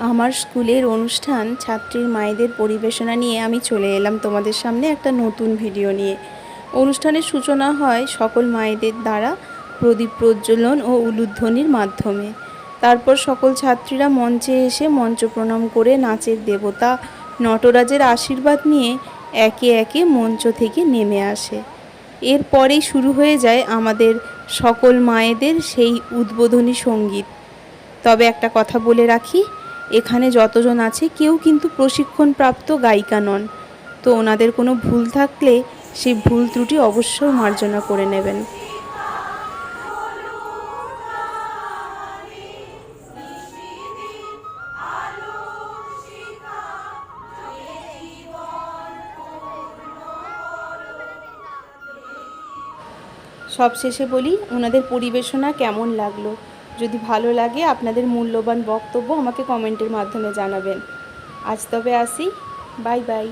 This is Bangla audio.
আমার স্কুলের অনুষ্ঠান ছাত্রীর মায়েদের পরিবেশনা নিয়ে আমি চলে এলাম তোমাদের সামনে একটা নতুন ভিডিও নিয়ে। অনুষ্ঠানের সূচনা হয় সকল মায়েদের দ্বারা প্রদীপ প্রজ্বলন ও উলুধ্বনির মাধ্যমে। তারপর সকল ছাত্রীরা মঞ্চে এসে মঞ্চ প্রণাম করে নাচের দেবতা নটরাজের আশীর্বাদ নিয়ে একে একে মঞ্চ থেকে নেমে আসে। এরপরেই শুরু হয়ে যায় আমাদের সকল মায়েদের সেই উদ্বোধনী সঙ্গীত। তবে একটা কথা বলে রাখি, এখানে যতজন আছে কেউ কিন্তু প্রশিক্ষণপ্রাপ্ত গায়িকা নন, তো ওনাদের কোনো ভুল থাকলে সেই ভুল ত্রুটি অবশ্যই মার্জনা করে নেবেন। সবশেষে বলি, ওনাদের পরিবেশনা কেমন লাগলো। যদি ভালো লাগে আপনাদের মূল্যবান বক্তব্য আমাকে কমেন্টের মাধ্যমে জানাবেন। আজ তবে আসি, বাই বাই।